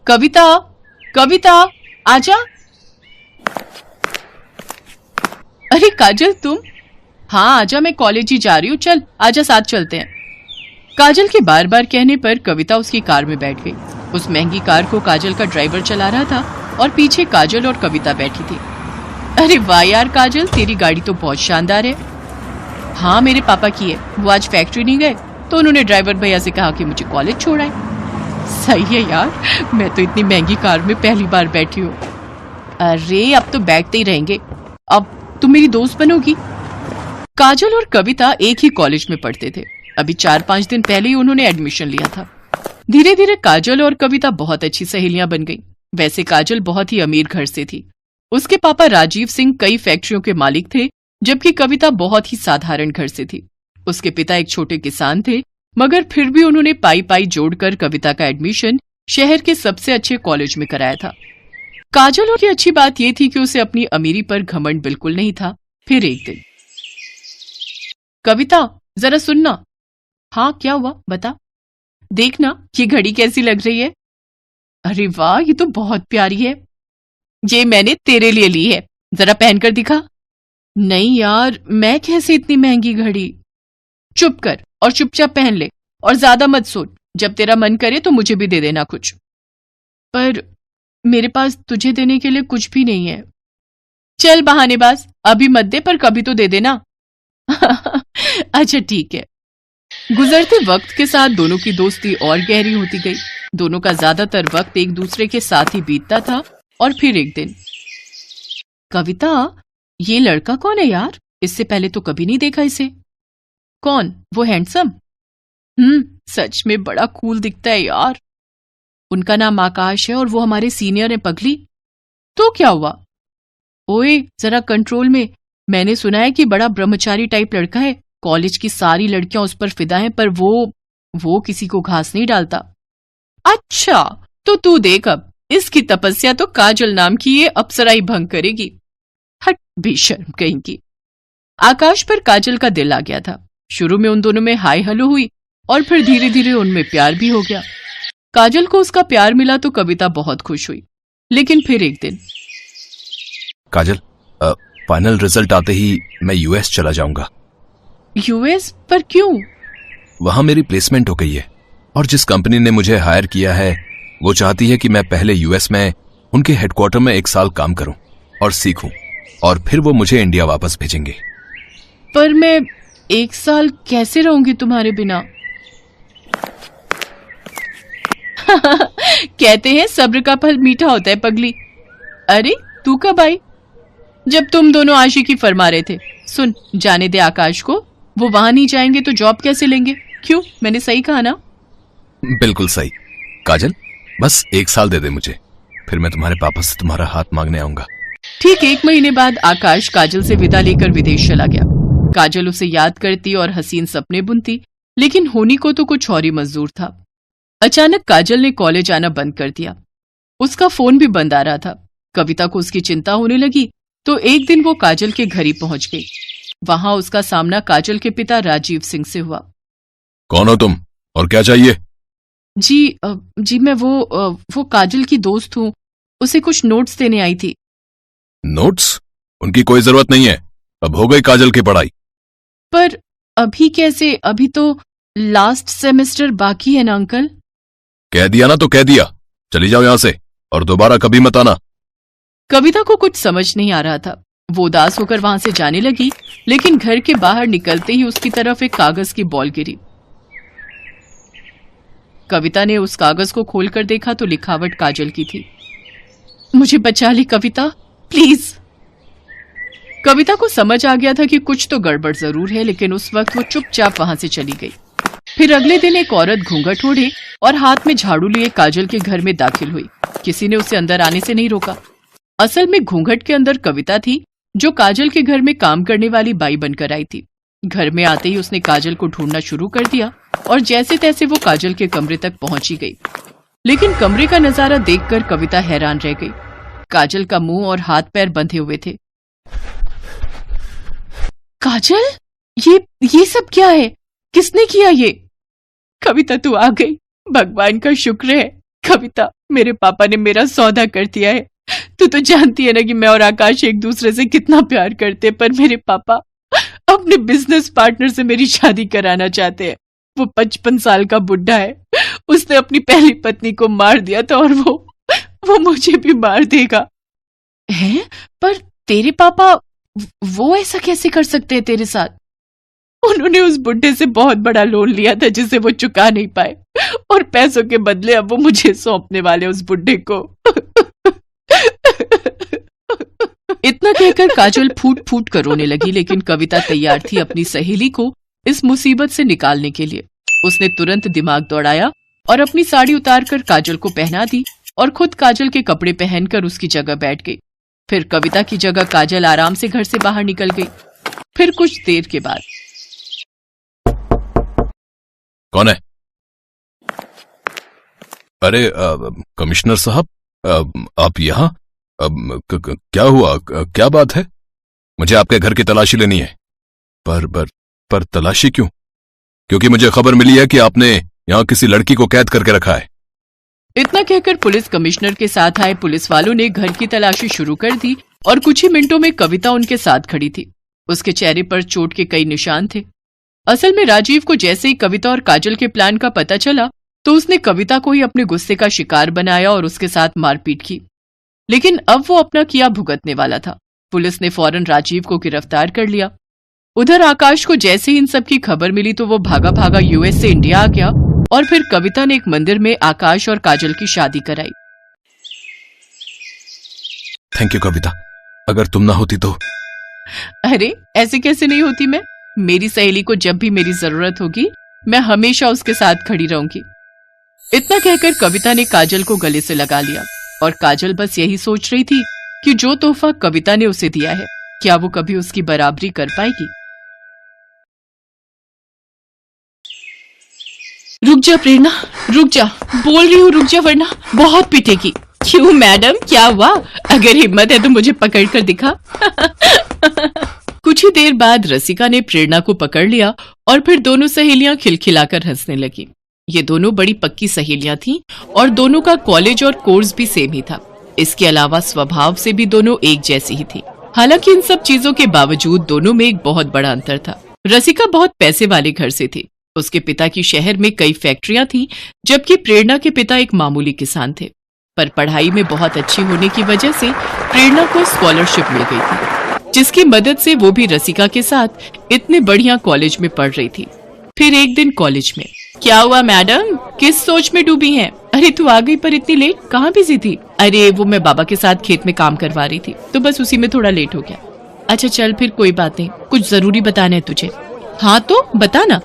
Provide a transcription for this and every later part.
कविता, कविता, आजा। अरे काजल तुम? हाँ आजा, मैं कॉलेज ही जा रही हूँ, चल आजा साथ चलते हैं। काजल के बार बार कहने पर कविता उसकी कार में बैठ गई। उस महंगी कार को काजल का ड्राइवर चला रहा था और पीछे काजल और कविता बैठी थी। अरे वाह यार काजल, तेरी गाड़ी तो बहुत शानदार है। हाँ मेरे पापा की है, वो आज फैक्ट्री नहीं गए तो उन्होंने ड्राइवर भैया से कहा कि मुझे कॉलेज छोड़ाए। सही है यार, मैं तो इतनी महंगी कार में पहली बार बैठी हूँ। अरे अब तो बैठते ही रहेंगे, अब तुम मेरी दोस्त बनोगी। काजल और कविता एक ही कॉलेज में पढ़ते थे। अभी 4-5 दिन पहले ही उन्होंने एडमिशन लिया था। धीरे धीरे काजल और कविता बहुत अच्छी सहेलियां बन गईं। वैसे काजल बहुत ही अमीर घर से थी। उसके पापा राजीव सिंह कई फैक्ट्रियों के मालिक थे, जबकि कविता बहुत ही साधारण घर से थी। उसके पिता एक छोटे किसान थे, मगर फिर भी उन्होंने पाई पाई जोड़कर कविता का एडमिशन शहर के सबसे अच्छे कॉलेज में कराया था। काजल की अच्छी बात यह थी कि उसे अपनी अमीरी पर घमंड बिल्कुल नहीं था। फिर एक दिन, कविता जरा सुनना। हाँ क्या हुआ, बता। देखना ये घड़ी कैसी लग रही है। अरे वाह, ये तो बहुत प्यारी है। ये मैंने तेरे लिए ली है, जरा पहनकर दिखा। नहीं यार, मैं कैसे इतनी महंगी घड़ी। चुप कर और चुपचाप पहन ले और ज्यादा मत सोच। जब तेरा मन करे तो मुझे भी दे देना कुछ। पर मेरे पास तुझे देने के लिए कुछ भी नहीं है। चल बहानेबाज, अभी मत दे पर कभी तो दे देना। अच्छा ठीक है। गुजरते वक्त के साथ दोनों की दोस्ती और गहरी होती गई। दोनों का ज्यादातर वक्त एक दूसरे के साथ ही बीतता था। और फिर एक दिन, कविता ये लड़का कौन है यार? इससे पहले तो कभी नहीं देखा इसे। कौन? वो हैंडसम? सच में बड़ा कूल दिखता है यार। उनका नाम आकाश है और वो हमारे सीनियर है पगली। तो क्या हुआ? ओए जरा कंट्रोल में। मैंने सुना है कि बड़ा ब्रह्मचारी टाइप लड़का है। कॉलेज की सारी लड़कियां उस पर फिदा हैं, पर वो किसी को घास नहीं डालता। अच्छा तो तू देख, अब इसकी तपस्या तो काजल नाम की ये अप्सरा ही भंग करेगी। हट बेशर्म कहीं की। आकाश पर काजल का दिल आ गया था। शुरू में उन दोनों में हाय हलो हुई और फिर धीरे धीरे उनमें प्यार भी हो गया। काजल को उसका प्यार मिला तो कविता बहुत खुश हुई। लेकिन फिर एक दिन, काजल, फाइनल रिजल्ट आते ही मैं यूएस चला जाऊंगा। यूएस? पर क्यों? वहां मेरी प्लेसमेंट हो गई है और जिस कंपनी ने मुझे हायर किया है वो चाहती है कि मैं पहले यूएस में उनके हेडक्वार्टर में 1 साल काम करूं और सीखूं, और फिर वो मुझे इंडिया वापस भेजेंगे। पर मैं 1 साल कैसे रहूंगी तुम्हारे बिना? कहते हैं सब्र का फल मीठा होता है पगली। अरे तू कब आई? जब तुम दोनों आशिकी फरमा रहे थे। सुन, जाने दे आकाश को। वो वहां नहीं जाएंगे तो जॉब कैसे लेंगे? क्यों, मैंने सही कहा ना? बिल्कुल सही। काजल बस 1 साल दे दे मुझे, फिर मैं तुम्हारे पापा से तुम्हारा हाथ मांगने आऊंगा। ठीक 1 महीने बाद आकाश काजल से विदा लेकर विदेश चला गया। काजल उसे याद करती और हसीन सपने बुनती, लेकिन होनी को तो कुछ और ही मंजूर था। अचानक काजल ने कॉलेज आना बंद कर दिया। उसका फोन भी बंद आ रहा था। कविता को उसकी चिंता होने लगी तो एक दिन वो काजल के घर ही पहुंच गई। वहां उसका सामना काजल के पिता राजीव सिंह से हुआ। कौन हो तुम और क्या चाहिए? जी मैं वो काजल की दोस्त हूँ। उसे कुछ नोट्स देने आई थी। नोट्स? उनकी कोई जरूरत नहीं है, अब हो गई काजल की पढ़ाई। पर अभी कैसे? अभी तो लास्ट सेमेस्टर बाकी है ना अंकल। कह दिया ना तो कह दिया, चली जाओ यहां से और दोबारा कभी मत आना। कविता को कुछ समझ नहीं आ रहा था। वो उदास होकर वहां से जाने लगी, लेकिन घर के बाहर निकलते ही उसकी तरफ एक कागज की बॉल गिरी। कविता ने उस कागज को खोलकर देखा तो लिखावट काजल की थी। मुझे बचा ली कविता, प्लीज। कविता को समझ आ गया था कि कुछ तो गड़बड़ जरूर है, लेकिन उस वक्त वो चुपचाप वहां से चली गई। फिर अगले दिन एक औरत घूंघट ओढ़े और हाथ में झाड़ू लिए काजल के घर में दाखिल हुई। किसी ने उसे अंदर आने से नहीं रोका। असल में घूंघट के अंदर कविता थी, जो काजल के घर में काम करने वाली बाई बनकर आई थी। घर में आते ही उसने काजल को ढूंढना शुरू कर दिया और जैसे तैसे वो काजल के कमरे तक पहुंची गई। लेकिन कमरे का नजारा देखकर कविता हैरान रह गई। काजल का मुंह और हाथ पैर बंधे हुए थे। काजल, ये सब क्या है? किसने किया ये? कविता तू आ गई, भगवान का शुक्र है। कविता, मेरे पापा ने मेरा सौदा कर दिया है। तू तो जानती है ना कि मैं और आकाश एक दूसरे से कितना प्यार करते हैं, पर मेरे पापा अपने बिजनेस पार्टनर से मेरी शादी कराना चाहते हैं। वो 55 साल का बुढ़ा है, उसने अपनी पहली पत्नी को मार दिया था और वो मुझे भी मार देगा। हैं? पर तेरे पापा वो ऐसा कैसे कर सकते हैं तेरे साथ? उन्होंने उस बुढ़े से बहुत बड़ा लोन लिया था जिसे वो चुका नहीं पाए, और पैसों के बदले अब वो मुझे सौंपने वाले उस बुढ़े को। इतना कहकर काजल फूट फूट कर रोने लगी, लेकिन कविता तैयार थी अपनी सहेली को इस मुसीबत से निकालने के लिए। उसने तुरंत दिमाग दौड़ाया और अपनी साड़ी उतारकर काजल को पहना दी और खुद काजल के कपड़े पहनकर उसकी जगह बैठ गई। फिर कविता की जगह काजल आराम से घर से बाहर निकल गई। फिर कुछ देर के बाद, कौन है? अरे कमिश्नर साहब, आप यहाँ? क्या हुआ? क्या बात है? मुझे आपके घर की तलाशी लेनी है। पर तलाशी क्यों? क्योंकि मुझे खबर मिली है कि आपने यहाँ किसी लड़की को कैद करके रखा है। इतना कहकर पुलिस कमिश्नर के साथ आए पुलिस वालों ने घर की तलाशी शुरू कर दी और कुछ ही मिनटों में कविता उनके साथ खड़ी थी। उसके चेहरे पर चोट के कई निशान थे। असल में राजीव को जैसे ही कविता और काजल के प्लान का पता चला तो उसने कविता को ही अपने गुस्से का शिकार बनाया और उसके साथ मारपीट की। लेकिन अब वो अपना किया भुगतने वाला था। पुलिस ने फौरन राजीव को गिरफ्तार कर लिया। उधर आकाश को जैसे ही इन सब की खबर मिली तो वो भागा भागा यूएस से इंडिया आ गया और फिर कविता ने एक मंदिर में आकाश और काजल की शादी कराई। थैंक यू कविता, अगर तुम ना होती तो। अरे ऐसे कैसे नहीं होती मैं? मेरी सहेली को जब भी मेरी जरूरत होगी मैं हमेशा उसके साथ खड़ी रहूंगी। इतना कहकर कविता ने काजल को गले से लगा लिया और काजल बस यही सोच रही थी कि जो तोहफा कविता ने उसे दिया है क्या वो कभी उसकी बराबरी कर पाएगी। रुक जा प्रेरणा, रुक जा, बोल रही हूँ रुक जा, वरना बहुत पिटेगी। क्यों मैडम, क्या हुआ? अगर हिम्मत है तो मुझे पकड़ कर दिखा। कुछ ही देर बाद रसिका ने प्रेरणा को पकड़ लिया और फिर दोनों सहेलियां खिलखिलाकर हंसने लगी। ये दोनों बड़ी पक्की सहेलियां थीं और दोनों का कॉलेज और कोर्स भी सेम ही था। इसके अलावा स्वभाव से भी दोनों एक जैसी ही थी। हालांकि इन सब चीजों के बावजूद दोनों में एक बहुत बड़ा अंतर था। रसिका बहुत पैसे वाले घर से थी। उसके पिता की शहर में कई फैक्ट्रियां थीं, जबकि प्रेरणा के पिता एक मामूली किसान थे। पर पढ़ाई में बहुत अच्छी होने की वजह से प्रेरणा को स्कॉलरशिप मिल गई थी, जिसकी मदद से वो भी रसिका के साथ इतने बढ़िया कॉलेज में पढ़ रही थी। फिर एक दिन कॉलेज में, क्या हुआ मैडम, किस सोच में डूबी हैं? अरे तू आ गई, पर इतनी लेट, कहाँ बिजी थी? अरे वो मैं बाबा के साथ खेत में काम करवा रही थी तो बस उसी में थोड़ा लेट हो गया। अच्छा चल फिर कोई बात नहीं, कुछ जरूरी बताना है तुझे। हाँ तो बता ना।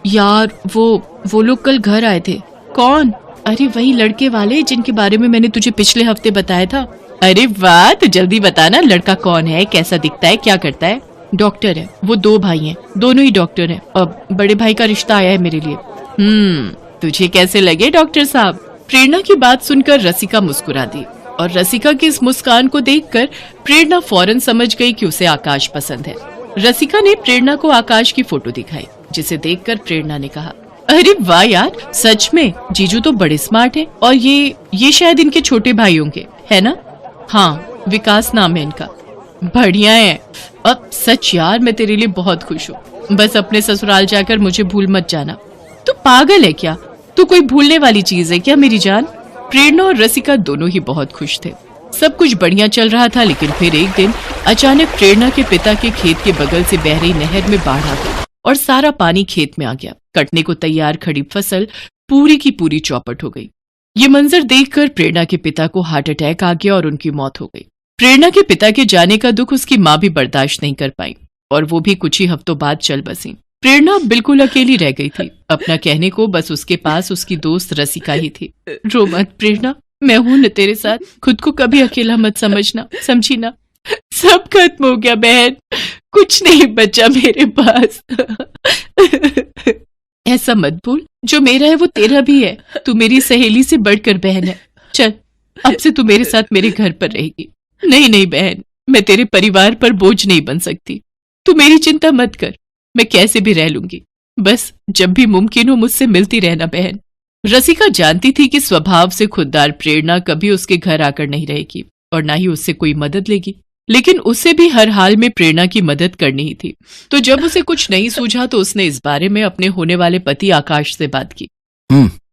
यार वो लोग कल घर आए थे। कौन? अरे वही लड़के वाले जिनके बारे में मैंने तुझे पिछले हफ्ते बताया था। अरे वाह, तो जल्दी बताना, लड़का कौन है, कैसा दिखता है, क्या करता है? डॉक्टर है, वो 2 भाई हैं, दोनों ही डॉक्टर हैं। अब बड़े भाई का रिश्ता आया है मेरे लिए। तुझे कैसे लगे डॉक्टर साहब? प्रेरणा की बात सुनकर रसिका मुस्कुरा दी और रसिका की इस मुस्कान को देखकर प्रेरणा फौरन समझ गई कि उसे आकाश पसंद है। रसिका ने प्रेरणा को आकाश की फोटो दिखाई, जिसे देखकर प्रेरणा ने कहा, अरे वाह यार, सच में जीजू तो बड़े स्मार्ट हैं और ये शायद इनके छोटे भाई होंगे, है ना? हाँ, विकास नाम है इनका। बढ़िया है। अब सच यार, मैं तेरे लिए बहुत खुश हूँ। बस अपने ससुराल जाकर मुझे भूल मत जाना। तू पागल है क्या? तू कोई भूलने वाली चीज है क्या मेरी जान? प्रेरणा और रसिका दोनों ही बहुत खुश थे। सब कुछ बढ़िया चल रहा था, लेकिन फिर एक दिन अचानक प्रेरणा के पिता के खेत के बगल से बह रही नहर में बाढ़ आ गई और सारा पानी खेत में आ गया। कटने को तैयार खड़ी फसल पूरी की पूरी चौपट हो गई। ये मंजर देखकर प्रेरणा के पिता को हार्ट अटैक आ गया और उनकी मौत हो गई। प्रेरणा के पिता के जाने का दुख उसकी माँ भी बर्दाश्त नहीं कर पाई और वो भी कुछ ही हफ्तों बाद चल बसी। प्रेरणा बिल्कुल अकेली रह गई थी। अपना कहने को बस उसके पास उसकी दोस्त रसिका ही थी। रो मत प्रेरणा, मैं हूं न तेरे साथ। खुद को कभी अकेला मत समझना, समझी ना? सब खत्म हो गया बहन, कुछ नहीं बचा मेरे पास। ऐसा मत बोल, जो मेरा है वो तेरा भी है। तू मेरी सहेली से बढ़कर बहन है। चल, अब से तू मेरे साथ मेरे घर पर रहेगी। नहीं बहन, मैं तेरे परिवार पर बोझ नहीं बन सकती। तू मेरी चिंता मत कर, मैं कैसे भी रह लूंगी। बस जब भी मुमकिन हो मुझसे मिलती रहना बहन। रसिका जानती थी कि स्वभाव से खुददार प्रेरणा कभी उसके घर आकर नहीं रहेगी और ना ही उससे कोई मदद लेगी, लेकिन उसे भी हर हाल में प्रेरणा की मदद करनी ही थी। तो जब उसे कुछ नहीं सूझा तो उसने इस बारे में अपने होने वाले पति आकाश से बात की।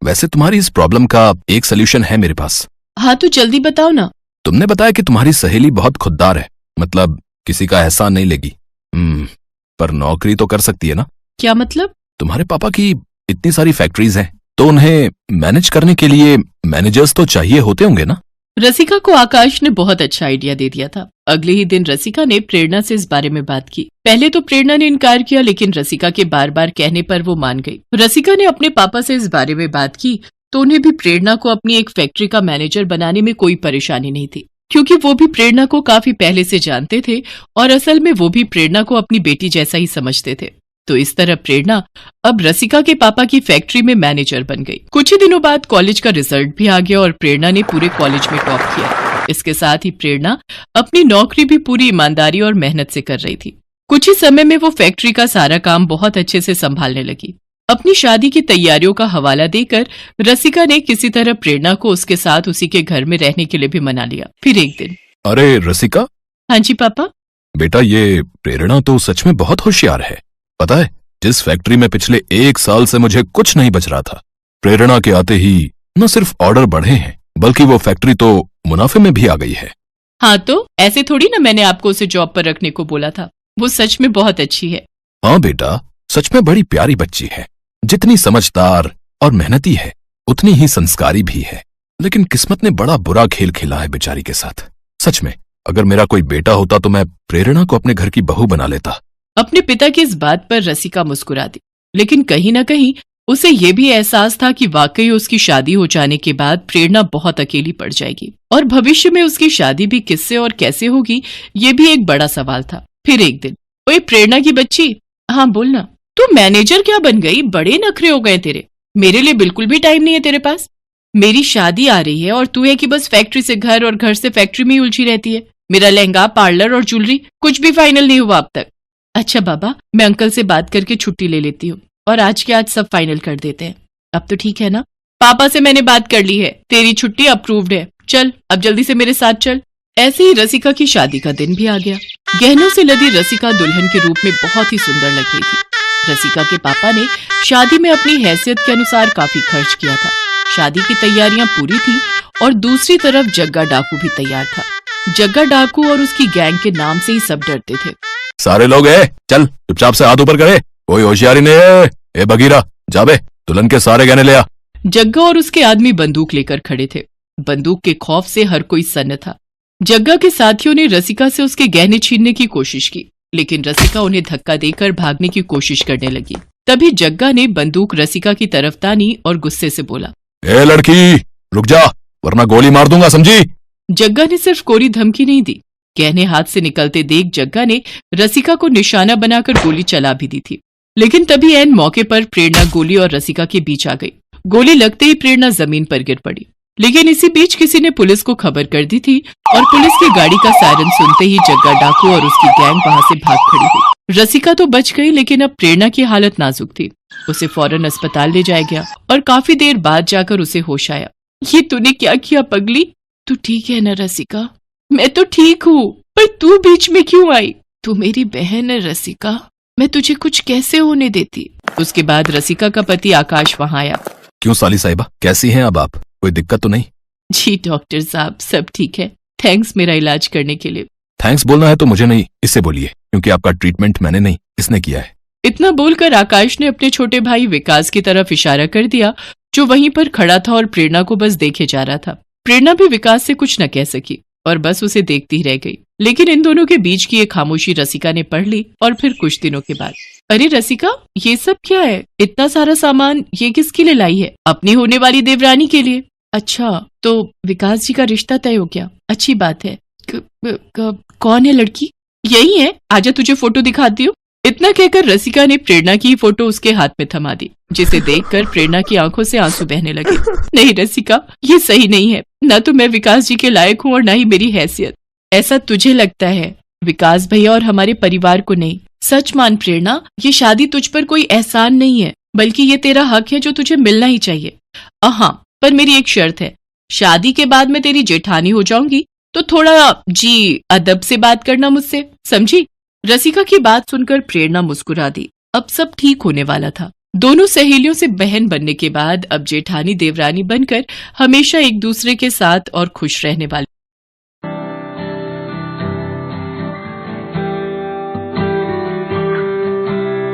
वैसे तुम्हारी इस प्रॉब्लम का एक सोल्यूशन है मेरे पास। हाँ तो जल्दी बताओ ना। तुमने बताया कि तुम्हारी सहेली बहुत खुददार है, मतलब किसी का एहसान नहीं लेगी। पर नौकरी तो कर सकती है ना? क्या मतलब? तुम्हारे पापा की इतनी सारी फैक्ट्रीज हैं, तो उन्हें मैनेज करने के लिए मैनेजर्स तो चाहिए होते होंगे ना? रसिका को आकाश ने बहुत अच्छा आइडिया दे दिया था। अगले ही दिन रसिका ने प्रेरणा से इस बारे में बात की। पहले तो प्रेरणा ने इनकार किया, लेकिन रसिका के बार बार कहने पर वो मान गई। रसिका ने अपने पापा से इस बारे में बात की तो उन्हें भी प्रेरणा को अपनी एक फैक्ट्री का मैनेजर बनाने में कोई परेशानी नहीं थी, क्योंकि वो भी प्रेरणा को काफी पहले से जानते थे और असल में वो भी प्रेरणा को अपनी बेटी जैसा ही समझते थे। तो इस तरह प्रेरणा अब रसिका के पापा की फैक्ट्री में मैनेजर बन गई। कुछ ही दिनों बाद कॉलेज का रिजल्ट भी आ गया और प्रेरणा ने पूरे कॉलेज में टॉप किया। इसके साथ ही प्रेरणा अपनी नौकरी भी पूरी ईमानदारी और मेहनत से कर रही थी। कुछ ही समय में वो फैक्ट्री का सारा काम बहुत अच्छे से संभालने लगी। अपनी शादी की तैयारियों का हवाला देकर रसिका ने किसी तरह प्रेरणा को उसके साथ उसी के घर में रहने के लिए भी मना लिया। फिर एक दिन, अरे रसिका। हाँ जी पापा। बेटा, ये प्रेरणा तो सच में बहुत होशियार है। पता है, जिस फैक्ट्री में पिछले 1 साल से मुझे कुछ नहीं बच रहा था, प्रेरणा के आते ही न सिर्फ ऑर्डर बढ़े हैं, बल्कि वो फैक्ट्री तो मुनाफे में भी आ गई है। हाँ तो ऐसे थोड़ी ना मैंने आपको उसे जॉब पर रखने को बोला था। वो सच में बहुत अच्छी है। हाँ बेटा, सच में बड़ी प्यारी बच्ची है। जितनी समझदार और मेहनती है, उतनी ही संस्कारी भी है। लेकिन किस्मत ने बड़ा बुरा खेल खेला है बेचारी के साथ। सच में, अगर मेरा कोई बेटा होता तो मैं प्रेरणा को अपने घर की बहू बना लेता। अपने पिता की इस बात पर रसिका मुस्कुरा दी, लेकिन कहीं न कहीं उसे ये भी एहसास था कि वाकई उसकी शादी हो जाने के बाद प्रेरणा बहुत अकेली पड़ जाएगी और भविष्य में उसकी शादी भी किससे और कैसे होगी, ये भी एक बड़ा सवाल था। फिर एक दिन, ओए प्रेरणा की बच्ची, हाँ बोलना। तू मैनेजर क्या बन गई? बड़े नखरे हो गए तेरे। मेरे लिए बिल्कुल भी टाइम नहीं है तेरे पास। मेरी शादी आ रही है और तू है कि बस फैक्ट्री से घर और घर से फैक्ट्री में ही उलझी रहती है। मेरा लहंगा, पार्लर और ज्वेलरी कुछ भी फाइनल नहीं हुआ अब तक। अच्छा बाबा, मैं अंकल से बात करके छुट्टी ले लेती हूँ और आज के आज सब फाइनल कर देते हैं। अब तो ठीक है ना? पापा से मैंने बात कर ली है, तेरी छुट्टी अप्रूव्ड है। चल अब जल्दी से मेरे साथ चल। ऐसे ही रसिका की शादी का दिन भी आ गया। गहनों से लदी रसिका दुल्हन के रूप में बहुत ही सुंदर लग रही थी। रसिका के पापा ने शादी में अपनी हैसियत के अनुसार काफी खर्च किया था। शादी की तैयारियां पूरी थी और दूसरी तरफ जग्गा डाकू भी तैयार था। जग्गा डाकू और उसकी गैंग के नाम से ही सब डरते थे। सारे लोग चल चुपचाप से हाथ ऊपर करे, कोई होशियारी नहीं है। ए बगीरा, जाबे दुल्हन के सारे गहने ले आ। जग्गा और उसके आदमी बंदूक लेकर खड़े थे। बंदूक के खौफ से हर कोई सन्न था। जग्गा के साथियों ने रसिका से उसके गहने छीनने की कोशिश की, लेकिन रसिका उन्हें धक्का देकर भागने की कोशिश करने लगी। तभी जग्गा ने बंदूक रसिका की तरफ तानी और गुस्से से बोला, ए लड़की, रुक जा वरना गोली मार दूंगा, समझी? जग्गा ने सिर्फ कोरी धमकी नहीं दी। गहने हाथ से निकलते देख जग्गा ने रसिका को निशाना बनाकर गोली चला भी दी थी। लेकिन तभी ऐन मौके पर प्रेरणा गोली और रसिका के बीच आ गई। गोली लगते ही प्रेरणा जमीन पर गिर पड़ी। लेकिन इसी बीच किसी ने पुलिस को खबर कर दी थी और पुलिस की गाड़ी का सायरन सुनते ही जग्गा डाकू और उसकी गैंग वहां से भाग खड़ी हुई। रसिका तो बच गई, लेकिन अब प्रेरणा की हालत नाजुक थी। उसे फौरन अस्पताल ले जाया गया और काफी देर बाद जाकर उसे होश आया। ये तूने क्या किया पगली? तू ठीक है ना रसिका? मैं तो ठीक हूँ, पर तू बीच में क्यों आई? तू मेरी बहन है रसिका, मैं तुझे कुछ कैसे होने देती। उसके बाद रसिका का पति आकाश वहाँ आया। क्यों साली साहिबा, कैसी हैं अब आप? कोई दिक्कत तो नहीं? जी डॉक्टर साहब, सब ठीक है। थैंक्स मेरा इलाज करने के लिए। थैंक्स बोलना है तो मुझे नहीं, इससे बोलिए, क्योंकि आपका ट्रीटमेंट मैंने नहीं, इसने किया है। इतना बोलकर आकाश ने अपने छोटे भाई विकास की तरफ इशारा कर दिया, जो वहीं पर खड़ा था और प्रेरणा को बस देखे जा रहा था। प्रेरणा भी विकास से कुछ न कह सकी और बस उसे देखती रह गई। लेकिन इन दोनों के बीच की एक खामोशी रसिका ने पढ़ ली। और फिर कुछ दिनों के बाद, अरे रसिका, ये सब क्या है? इतना सारा सामान ये किसके लिए लाई है? अपनी होने वाली देवरानी के लिए। अच्छा, तो विकास जी का रिश्ता तय हो गया, अच्छी बात है। कौन है लड़की? यही है, आजा तुझे फोटो दिखाती हूँ। इतना कहकर रसिका ने प्रेरणा की फोटो उसके हाथ में थमा दी, जिसे देखकर प्रेरणा की आंखों से आंसू बहने लगे। नहीं रसिका, ये सही नहीं है। न तो मैं विकास जी के लायक हूँ और न ही मेरी हैसियत। ऐसा तुझे लगता है, विकास भैया और हमारे परिवार को नहीं। सच मान प्रेरणा, ये शादी तुझ पर कोई एहसान नहीं है, बल्कि ये तेरा हक है जो तुझे मिलना ही चाहिए। हाँ, पर मेरी एक शर्त है, शादी के बाद मैं तेरी जेठानी हो जाऊंगी तो थोड़ा अदब से बात करना मुझसे, समझी? रसिका की बात सुनकर प्रेरणा मुस्कुरा दी। अब सब ठीक होने वाला था। दोनों सहेलियों से बहन बनने के बाद अब जेठानी देवरानी बनकर हमेशा एक दूसरे के साथ और खुश रहने वाली